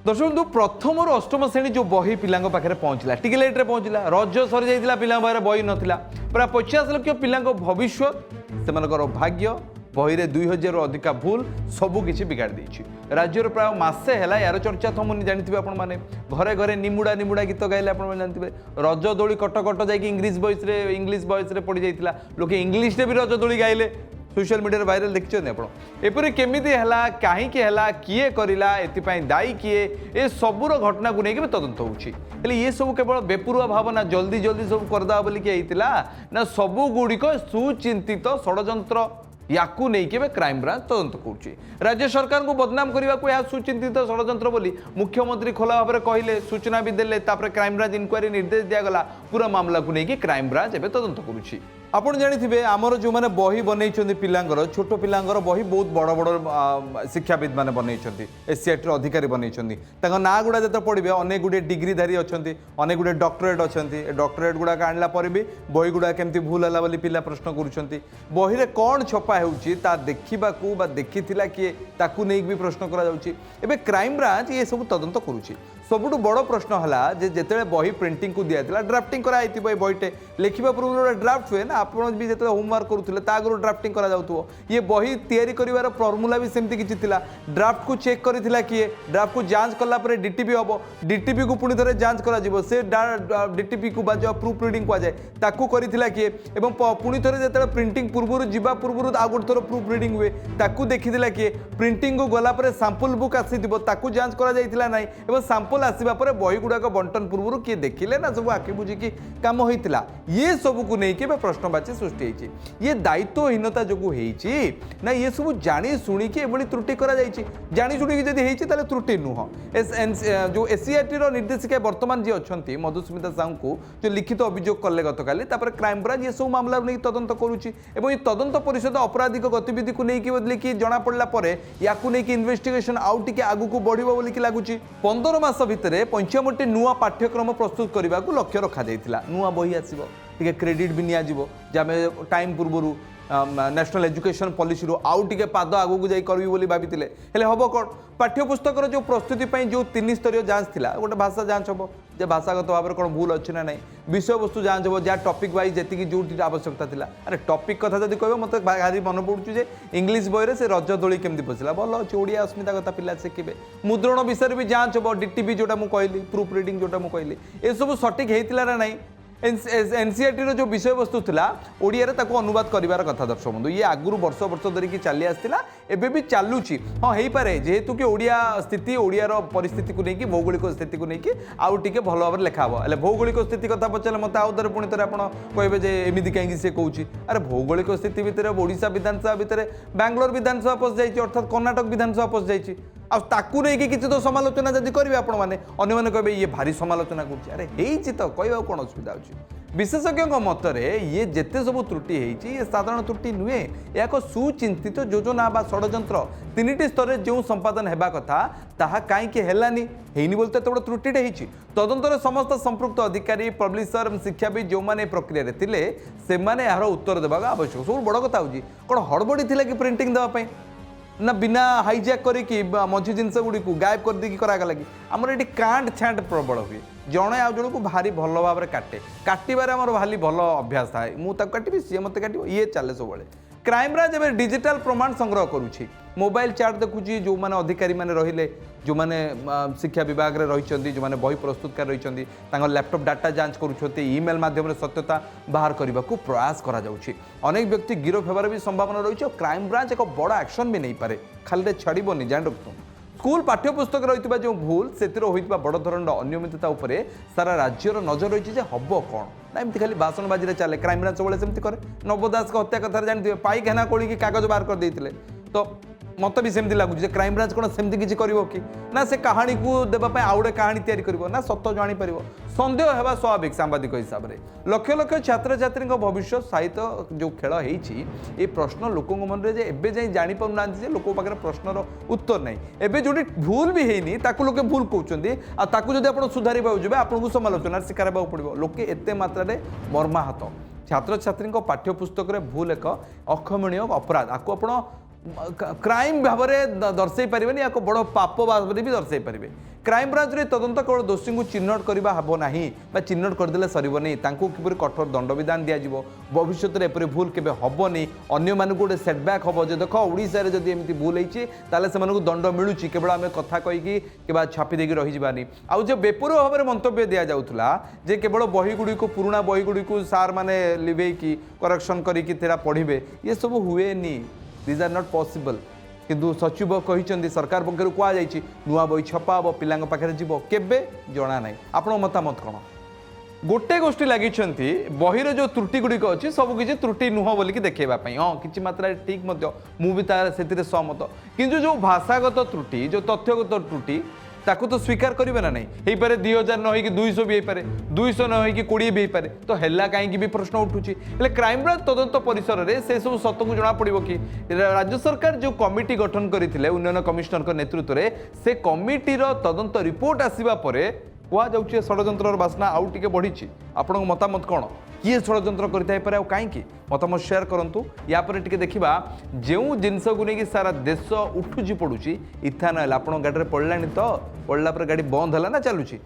दर्शक बंधु प्रथम और अष्टम श्रेणी जो बही पिला पाखे पहुंचला टी लेट्रे पहुंचला रज सरी जाता पिला पाखे बही नाला प्राय 50 लाख पिला भविष्य से भाग्य बही रे 2000 अधिका भूल सबुकिछि बिगाड़ देछि। राज्यर प्राय मासे है यार चर्चा थमुनी जानते आपने घरे घरे निमुड़ा निमुड़ा गीत गाइले आप जानते रज दोली कट कट जाकि इंग्लीश वॉइस रे पड़ जाता लोके इंग्लीश रे भी रज दोली गाइले सोशल मीडिया वायरल देखते आप एपरी केमी है कहीं किए करला एपाई दायी किए ए सबूर घटना को लेकिन तदंत हो ये सब केवल बेपुरुआ भावना जल्दी जल्दी सब करदा बोलिकी ना सबू गुड़िक सुचिंतित षड्यंत्र याकू नहीं के क्राइम ब्रांच तदंत करुच्ची। राज्य सरकार को बदनाम करने को यह सुचिंतित षड्यंत्र बोली मुख्यमंत्री खोला भाव में कहले सूचना भी देले क्राइम ब्रांच इनक्वारी निर्देश दिगला पूरा मामला को लेकिन क्राइम ब्रांच एवं तदंत करुच्ची। आप जानी आमर जो मैंने बही बनई पिलांगर छोट पिलांगर बही बहुत बड़ बड़ शिक्षाविद मैंने बनई एससीआईटी अधिकारी बनई ना गुड़ा जो पढ़े अनेक गुड़े डिग्रीधारी अच्छा अनेक गुड़े डॉक्टरेट अच्छा डॉक्टरेट गुड़ाक आणला भी बही गुड़ा केमती भूल है बोली पिला प्रश्न करुँच बही रे कौन छपा होता देखा देखी किए ताकू नहीं भी प्रश्न करा क्राइम ब्रांच ये सब तदंत करुच्ची। सबुठ बड़ प्रश्न है जिते बही प्रिंटिंग को दिया ड्राफ्टिंग कराई बहीटे लिखा पूर्व ड्राफ्ट हुए ना आप भी जो होमवर्क करुले आगु ड्राफ्टिंग करा ये बही तैयारी कर फर्मुला भी सेमती किसी ड्राफ्ट को चेक करथिला किए ड्राफ्ट को जांच कला डीटीपी हम डीटीपी को पुणी थे जांच करा से डीटीपी को जो प्रूफ रीडिंग कहुए ताकू करथिला किए एवं पुणी थे जो प्रिंटिंग पूर्व जीवा पूर्व आउ गोटे थर प्रूफ रीडिंग हुए ताकू देखीला किए प्रिंटिंग को गला सैंपल बुक आसीथिबो ताकू जांच करा जायतिला नाही एवं सैंपल आसवा पर बही गुड़ाक बंटन पूर्व किए देखिले ना सब आखि बुझिकी काम होता ये सब को लेकिन प्रश्नवाची सृष्टि होती ये दायित्वहीनता जो ना ये सब जानी शुणिकी एभली त्रुटि करा जानी शुणिकी जदि त्रुटि नुह जो एससीआईटी निर्देशिका बर्तमान जी अच्छा मधुस्मिता साहू को जो लिखित अभियोग कले गतकाली क्राइम ब्रांच ये सब मामला नहीं तदंत करुच्ची ये तदंत परिषद अपराधिक गतिविधि को लेकिन जना पड़ा या इन्वेस्टिगेशन आउ टे आगू को बढ़ो बोलिकी लगुच 15 मास भितर 55टी नुआ पाठ्यक्रम प्रस्तुत करने को लक्ष्य रखा नुआ बही आसो टे क्रेडिट भी नि टाइम पूर्व नेशनल एजुकेशन पॉलिसी आउ टे पाद आगू को करी भाई हम कौन पाठ्यपुस्तक जो प्रस्तुति जो 3 स्तरीय जांच थी गोटे भाषा जांच हम जे भाषागत भाव में कौन भूल अच्छी ना नहीं विषय वस्तु जांच हम जहाँ टॉपिक वाइज जी जो आवश्यकता थी अरे टॉपिक कथा जब कह मत भारी मन पड़ू इंग्लीश बही से रज दोली केमती पशिला भल अच्छे ओडिया अस्मिता कथा पिला शिखे मुद्रण विषय भी जांच हम डीटीपी जोटा मुझे कहली प्रूफ रीडिंग जोटा मुझे कहली ये सब सठिक होता ना नहीं एनसीईआरटी जो विषय वस्तु था ओडिया अनुवाद करार कथा दर्शक बंधु ये आगुरी वर्ष वर्ष धरिकी चली आसला एबे भी चलुची हाँ हो पारे जेहेतु कि ओडिया स्थिति ओडियार परिस्थिति को लेकिन भौगोलिक स्थिति को लेकिन आउ टे भल भाव में लिखा हे भौगोलिक स्थिति कथा पचारे मत आउ थे पुणी थे आप कहे जे एमती कहीं सी कौच अरे भौगोलिक स्थिति भितर ओडिशा विधानसभा भितर बांग्लोर विधानसभा पशि जाइए अर्थात कर्णाटक विधानसभा पशि जाइए आकू नहीं किसी तो समालोचना जब करेंगे आपण मैंने कहे ये भारी समालोचना कर तो कह कौन असुविधा अच्छी विशेषज्ञ मतरे ये जिते सब त्रुटि होती ये साधारण त्रुटि नुहे यह एक सुचिंतित योजना बा षड्यंत्र 3टी स्तर जो संपादन होगा कथा ताहा कहीं हेलानी हेनी बोलते एत बड़ त्रुटिटे होती तदंतर समस्त संपृक्त अधिकारी पब्लिशर शिक्षाविद जो मैंने प्रक्रिया थे से यार उत्तर देवा आवश्यक सब बड़ कथा हो कौन हड़बड़ी थी कि प्रिंटिंग देवाई ना बिना हाईजैक करी मझी जिनस गुड़ी को गायब कर देकी करागला कि आमर ये कांट छांट प्रबल हुए जड़े आउ जन को भारी भल भाव में काटे काटबार आम भारी भल अभ्यास थाए मुझे काटि सी मत काट ये चले सब क्राइम ब्रांच एवं डिजिटल प्रमाण संग्रह करुच्ची मोबाइल चाट देखुची जो मैंने अधिकारी मैंने रहिले जो मैंने शिक्षा विभाग में रही जो मैंने बही प्रस्तुतकार रही लैपटॉप डाटा जांच करुँच ईमेल मध्यम सत्यता बाहर करने को प्रयास करा अनेक व्यक्ति गिरफ होबार भी संभावना रही है क्राइम ब्रांच एक बड़ एक्शन भी नहीं पारे खाली छाड़बनी जान रखु स्कूल पाठ्यपुस्तक रही जो भूल से बड़ धरण अनियमितता सारा राज्यर नजर रही है हम कौन ना एमती खाली बासनबाजी चले क्राइम ब्रांच सब सेमती करे नव दास हत्या कथा जानते पाइक हेना कोड़ी कागज बाहर कर देते तो मत भी सेमती लगुच क्राइम ब्रांच कौन सेमती किसी कर कि ना से कहानी को देवाई आउ गए कहानी तैयारी कर ना सत जापर सन्देह होगा स्वाभाविक सांबादिक हिसाब से लक्ष लक्ष छात्र छात्री भविष्य सहित जो खेल हो प्रश्न लोक मन में एवं जाए जापर ना लोक पाखे प्रश्नर उत्तर नहीं एवं जो भूल भी है लोके भूल कहते जब आप सुधार जी आपको समालोचनार शिकार होगा पड़ो लोके एत मात्रा मर्माहत छात्र छात्री पाठ्यपुस्तक भूल एक अक्षमणीय अपराध आपको आप क्राइम भाव में दर्शई पारे या बड़ पाप भाव भी दर्शई पारे क्राइम ब्रांच रे तदंत केवल दोषी को चिन्हट करवा हम ना चिन्हट करदे सरबनी किपर कठोर दंड विधान दिज्व भविष्य में एपरी भूल के हेनी अन्य मानक गोटे सेटबैक हम जो देख ओडिशा रे जदि एमती भूल होती से दंड मिलूँ केवल आम कथा कहीकि कि छापी देकी रहीजानी आउ जो बेपूर भाव में मंतव्य दि जाऊला जे केवल बही गुड़ी को पुराणा बही गुड़ी को सार मैंने लिभेकी करेक्शन करके पढ़े ये सब हुए दिज आर नॉट पॉसिबल किंतु सचिव कहते सरकार पक्षर कहुई नुआ बही छपा हम पिला पाखे जीव केबे जना ना आपण मतामत कौन गोटे गोष्ठी लगी बहीर जो त्रुटि गुड़िक अच्छी सबकि त्रुटि नुह बोलिकी देखेवाई हाँ कि मात्रा ठीक मुझे सहमत किंतु जो भाषागत त्रुटि जो तथ्यगत त्रुटि ताकू तो स्वीकार करेंगे ना नहीं हो पारे 2000 न हो 200 भी हो पारे 200 न हो 20 भी हो पारे तो है कहीं भी प्रश्न उठुची क्राइम ब्रांच तदंत परिसर में से सब सत को जना पड़ो कि राज्य सरकार जो कमिटी गठन करते उन्नयन कमिशनर नेतृत्व में से कमिटीर तदंत रिपोर्ट आसवा पर कहुचे षड्यंत्र बासना आउ टे बढ़ी आपण मतामत कौन किए षड्यंत्र करे कहीं मतामत शेयर करूँ या टे देखा जो जिनस को लेकिन सारा देश उठुची पड़ुची इथा ना आप गाड़ी में पड़लानी तो पड़ला गाड़ी बंद है ना चलुची।